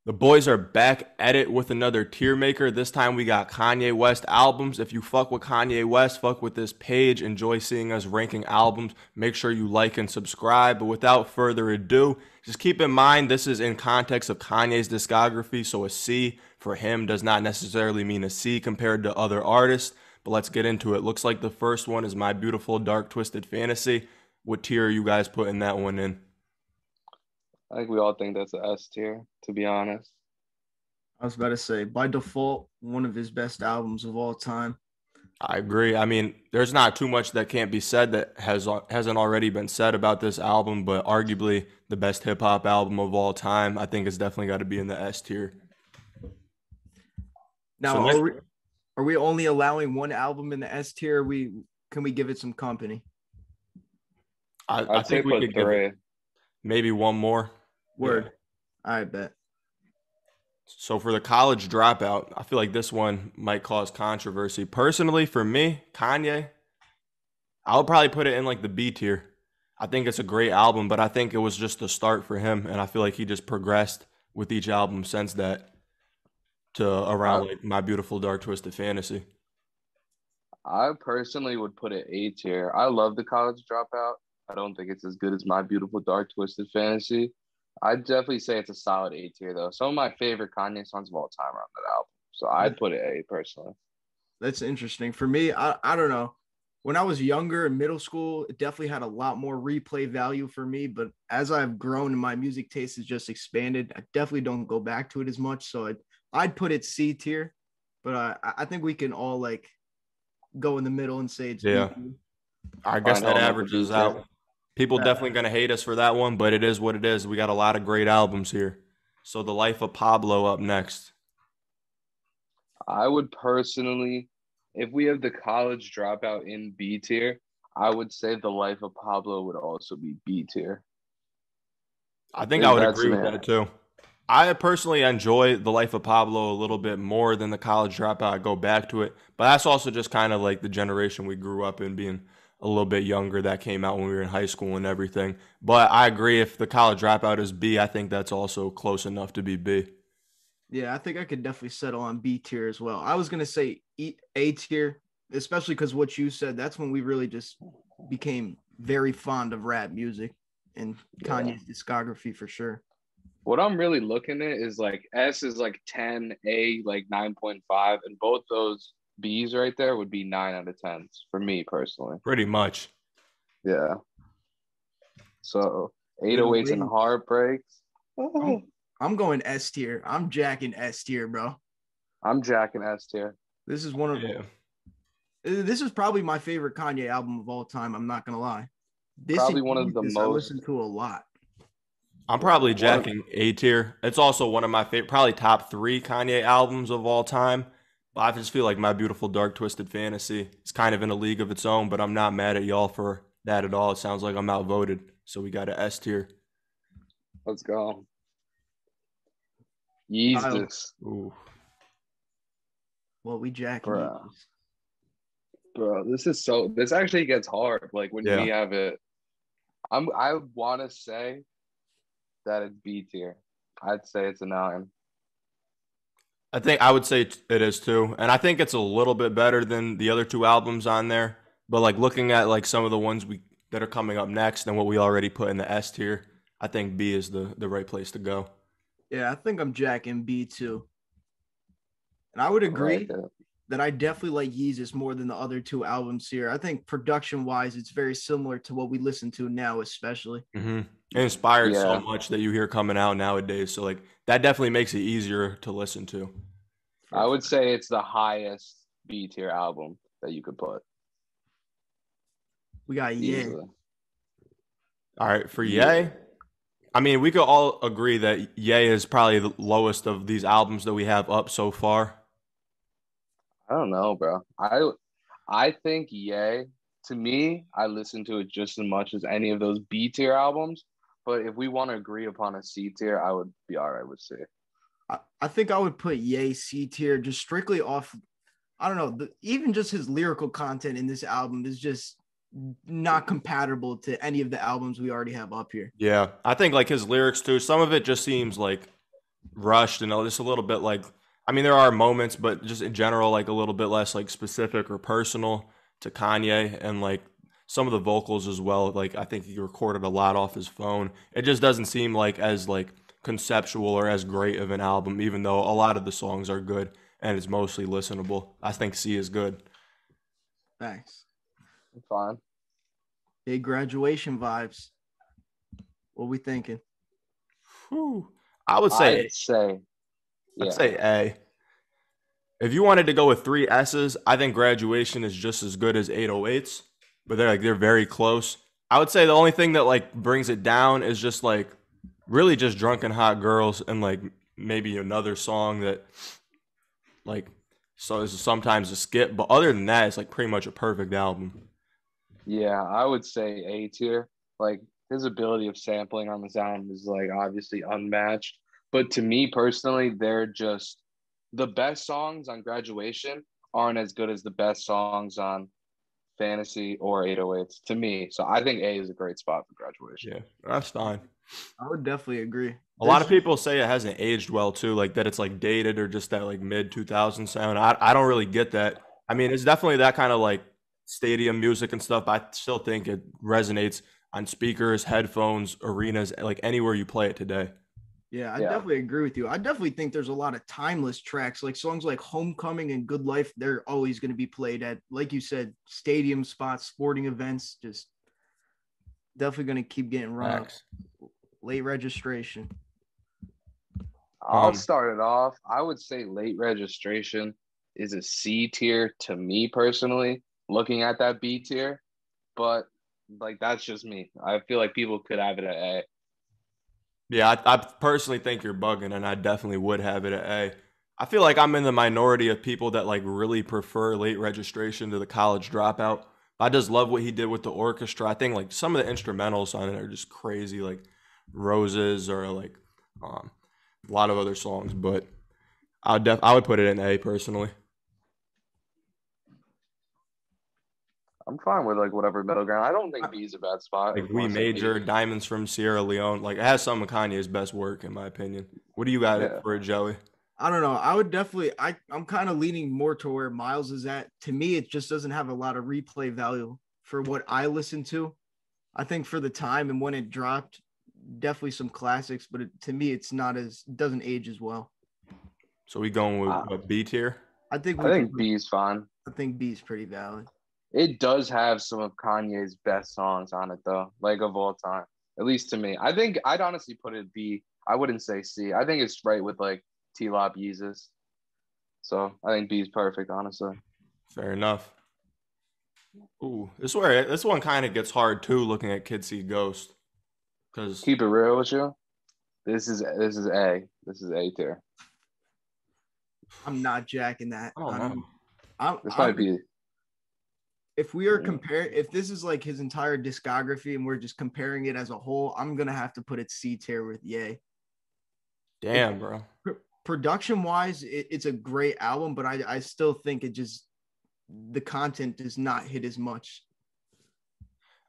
The boys are back at it with another tier maker. This time we got Kanye West albums. If you fuck with Kanye West, fuck with this page, enjoy seeing us ranking albums, make sure you like and subscribe. But without further ado, just keep in mind this is in context of Kanye's discography, so a C for him does not necessarily mean a C compared to other artists. But let's get into it. Looks like the first one is My Beautiful Dark Twisted Fantasy. What tier are you guys putting that one in? I think we all think that's a S tier, to be honest. I was about to say, by default, one of his best albums of all time. I agree. I mean, there's not too much that can't be said that hasn't already been said about this album, but arguably the best hip hop album of all time. I think it's definitely got to be in the S tier. So Now, are we only allowing one album in the S tier? Can we give it some company? I I'd say think we put could give three. it maybe one more. Word. Yeah. I bet. So for the college dropout, I feel like this one might cause controversy. Personally, for me, Kanye, I would probably put it in like the B tier. I think it's a great album, but I think it was just the start for him, and I feel like he just progressed with each album since that to I, around like My Beautiful Dark Twisted Fantasy. I personally would put it A tier. I love the college dropout. I don't think it's as good as My Beautiful Dark Twisted Fantasy. I'd definitely say it's a solid A tier though. Some of my favorite Kanye songs of all time are on that album. So I'd put it A personally. That's interesting. For me, I don't know. When I was younger in middle school, it definitely had a lot more replay value for me. But as I've grown and my music taste has just expanded, I definitely don't go back to it as much. So I'd put it C tier. But I think we can all like go in the middle and say it's B. Yeah, I guess Find that home at the B averages tier. out. People Uh, definitely gonna hate us for that one, but it is what it is. We got a lot of great albums here. So The Life of Pablo up next. I would personally, if we have the college dropout in B tier, I would say The Life of Pablo would also be B tier. I think I Is would that's agree with an that too. I personally enjoy The Life of Pablo a little bit more than The College Dropout. I go back to it, but that's also just kind of like the generation we grew up in, being a little bit younger. That came out when we were in high school and everything. But I agree, if The College Dropout is B, I think that's also close enough to be B. yeah, I think I could definitely settle on B tier as well. I was gonna say A tier, especially because what you said, that's when we really just became very fond of rap music and yeah. Kanye's discography for sure. What I'm really looking at is like S is like 10, A like 9.5, and both those B's right there would be 9 out of 10s for me personally. Pretty much. Yeah. So 808s and 808. heartbreaks. I'm Oh, I'm going S tier. I'm jacking S tier, bro. I'm jacking S tier. This is one of Yeah. this is probably my favorite Kanye album of all time. I'm not gonna lie. This Probably and one of the Jesus, I most listen to a lot. I'm yeah, probably one of jacking A tier. It's also one of my favorite, probably top three Kanye albums of all time. But I just feel like My Beautiful Dark Twisted Fantasy is kind of in a league of its own, but I'm not mad at y'all for that at all. It sounds like I'm outvoted. So we got a S tier. let's go. Kyle, Yeezus. Ooh. well, we jacking Bro. Jesus. Bro, this actually gets hard. Like when we Yeah. have it. I wanna say that it's B tier. I'd say it's a 9. I think I would say it is too. And I think it's a little bit better than the other two albums on there. But like looking at like some of the ones we that are coming up next and what we already put in the S tier, I think B is the right place to go. Yeah, I think I'm jacking B too. And I would I like agree it. that I definitely like Yeezus more than the other two albums here. I think production wise, it's very similar to what we listen to now, especially. Mm-hmm. It inspired so Yeah. much that you hear coming out nowadays. So like that definitely makes it easier to listen to. For I a would fact. say it's the highest B tier album that you could put We got Yeah. easily. All right, for Yeah. Ye, I mean, we could all agree that Ye is probably the lowest of these albums that we have up so far. I don't know, bro. I think Yay, to me, I listen to it just as much as any of those B tier albums. But if we want to agree upon a C tier, I would be all right with C. I think I would put Ye C tier just strictly off. I don't know. Even just his lyrical content in this album is just not compatible to any of the albums we already have up here. Yeah, I think like his lyrics too. Some of it just seems like rushed and just a little bit like, I mean, there are moments, but just in general, like a little bit less like specific or personal to Kanye, and like some of the vocals as well. Like I think he recorded a lot off his phone. It just doesn't seem like as like conceptual or as great of an album, even though a lot of the songs are good and it's mostly listenable. I think C is good. Thanks. Fine. Big graduation vibes. What we thinking? Whew. I would say I'd Yeah. say A. If you wanted to go with three S's, I think Graduation is just as good as 808s, but they're very close. I would say the only thing that like brings it down is just like really just Drunken Hot Girls and like maybe another song that like so is sometimes a skip, but other than that, it's like pretty much a perfect album. Yeah, I would say A tier. Like his ability of sampling on this album is like obviously unmatched. But to me personally, they're just the best songs on Graduation aren't as good as the best songs on Fantasy or 808s to me. So I think A is a great spot for Graduation. Yeah, that's fine. I would definitely agree. A lot of There's people say it hasn't aged well too, like that it's like dated or just that like mid 2000 sound. I don't really get that. I mean, it's definitely that kind of like stadium music and stuff. But I still think it resonates on speakers, headphones, arenas, like anywhere you play it today. Yeah, I Yeah. definitely agree with you. I definitely think there's a lot of timeless tracks, like songs like Homecoming and Good Life. They're always going to be played at, like you said, stadium spots, sporting events. Just definitely going to keep getting run up. Facts. Late registration. I'll start it off. I would say Late Registration is a C tier to me personally, looking at that B tier, but like that's just me. I feel like people could have it at A. Yeah, I personally think you're bugging, and I definitely would have it at A. I feel like I'm in the minority of people that like really prefer Late Registration to the College Dropout. I just love what he did with the orchestra. I think like some of the instrumentals on it are just crazy, like Roses or like um, a lot of other songs. But I would put it in A personally. I'm fine with like whatever middle ground. I don't think B is a bad spot Like if you We want to say B. Major, Diamonds from Sierra Leone, like it has some of Kanye's best work in my opinion. What do you got it Yeah. for it, Joey? I don't know. I would definitely. I'm kind of leaning more to where Miles is at. To me, it just doesn't have a lot of replay value for what I listen to. I think for the time and when it dropped, definitely some classics, but to me, it's not as doesn't age as well. So we going with Uh, what, B tier? I think I we can think put. B is fine. I think B is pretty valid. It does have some of Kanye's best songs on it though, like of all time. At least to me. I think I'd honestly put it B. I wouldn't say C. I think it's right with like T-Lop Yeezus. So I think B is perfect, honestly. Fair enough. Ooh, this one kind of gets hard too, looking at Kids See Ghost, because Keep it real with you. This is A. This is A tier. I'm not jacking that. I don't know. This I'm might be if we are comparing, if this is like his entire discography and we're just comparing it as a whole, I'm gonna have to put it C tier with Ye. Damn, bro. Production wise, it's a great album, but I still think it just the content does not hit as much.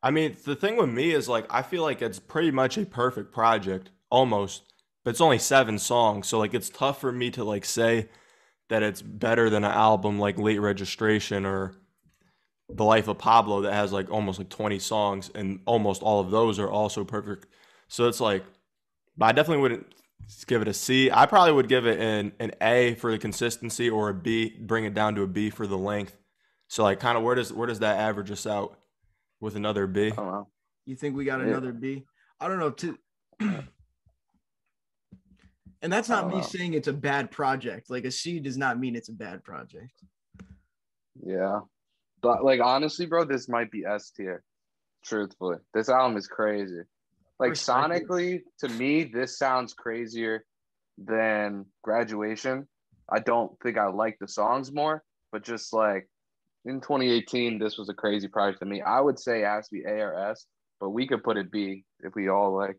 I mean, the thing with me is like I feel like it's pretty much a perfect project, almost, but it's only 7 songs, so like it's tough for me to like say that it's better than an album like Late Registration or The Life of Pablo that has like almost like 20 songs, and almost all of those are also perfect. So it's like, but I definitely wouldn't give it a C. I probably would give it an A for the consistency or a B, bring it down to a B for the length. So like kind of where does that average us out with another B? I don't know. You think we got Yeah, another B? I don't know. And that's I not don't me know. saying it's a bad project. Like a C does not mean it's a bad project. Yeah. But like honestly, bro, this might be S tier. Truthfully. This album is crazy. Like Respect it. sonically, to me, this sounds crazier than Graduation. I don't think I like the songs more, but just like in 2018, this was a crazy project to me. I would say it has to be A or S, but we could put it B if we all like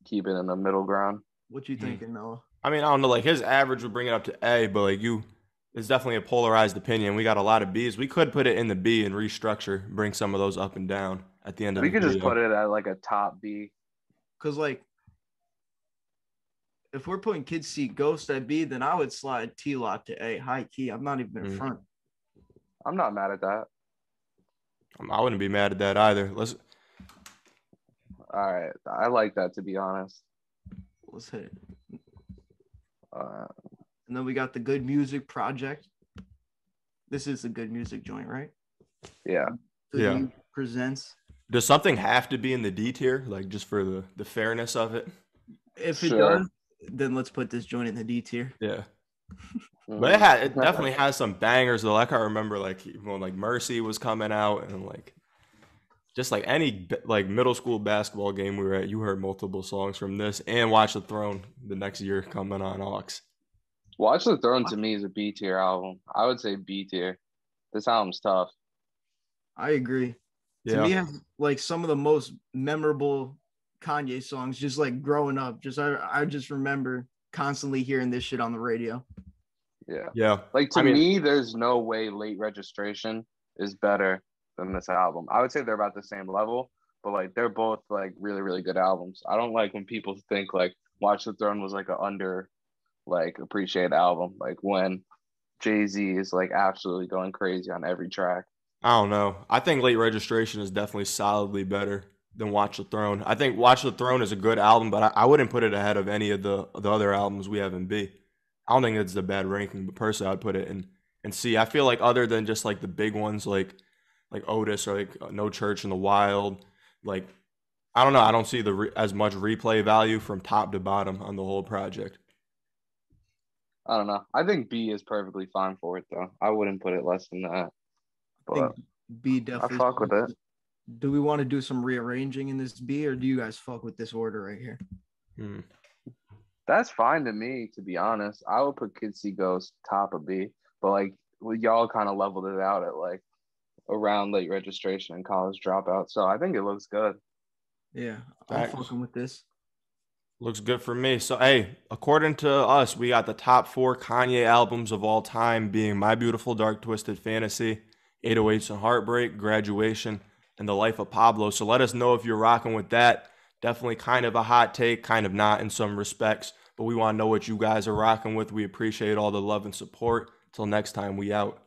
keep it in the middle ground. What you Mhm. thinking, Noah? I mean, I don't know, like his average would bring it up to A, but like it's definitely a polarized opinion. We got a lot of B's. We could put it in the B and restructure, bring some of those up and down at the end of We the could just video. put it at like a top B. Because like if we're putting Kids See Ghost at B, then I would slide T-Lock to A. High key. I'm not even in front. I'm not mad at that. I wouldn't be mad at that either. All right, I like that, to be honest. Let's hit it. Uh, And then we got the Good Music Project. This is the Good Music joint, right? yeah. Good Yeah. Music presents. Does something have to be in the D tier, like just for the fairness of it? If it Sure. does, then let's put this joint in the D tier. Yeah. Mm. But it definitely has some bangers though. Like I remember like when like Mercy was coming out and like just like any like middle school basketball game we were at, you heard multiple songs from this and Watch the Throne the next year coming on Aux. Watch the Throne to me is a B tier album. I would say B tier. This album's tough. I agree. Yeah. To me, have like some of the most memorable Kanye songs. Just like growing up, I just remember constantly hearing this shit on the radio. Yeah. Yeah. Like to me, there's no way Late Registration is better than this album. I would say they're about the same level, but like they're both like really, really good albums. I don't like when people think like Watch the Throne was like an under like appreciated album. Like when Jay-Z is like absolutely going crazy on every track. I don't know. I think Late Registration is definitely solidly better than Watch the Throne. I think Watch the Throne is a good album, but I wouldn't put it ahead of any of the other albums we have in B. I don't think it's a bad ranking, but personally, I'd put it in C. I feel like other than just like the big ones like Otis or like No Church in the Wild, like I don't know. I don't see as much replay value from top to bottom on the whole project. I don't know. I think B is perfectly fine for it though. I wouldn't put it less than that. I think But B I definitely. fuck with it. Do we want to do some rearranging in this B, or do you guys fuck with this order right here? That's fine to me, to be honest. I would put Kids See Ghost top of B, but like y'all kind of leveled it out at like around Late Registration and College Dropout. So I think it looks good. Yeah, I'm fucking with this. Looks good for me. So, hey, according to us, we got the top 4 Kanye albums of all time being My Beautiful Dark Twisted Fantasy, 808s and Heartbreak, Graduation, and The Life of Pablo. So let us know if you're rocking with that. Definitely kind of a hot take, kind of not in some respects, but we want to know what you guys are rocking with. We appreciate all the love and support. Till next time, we out.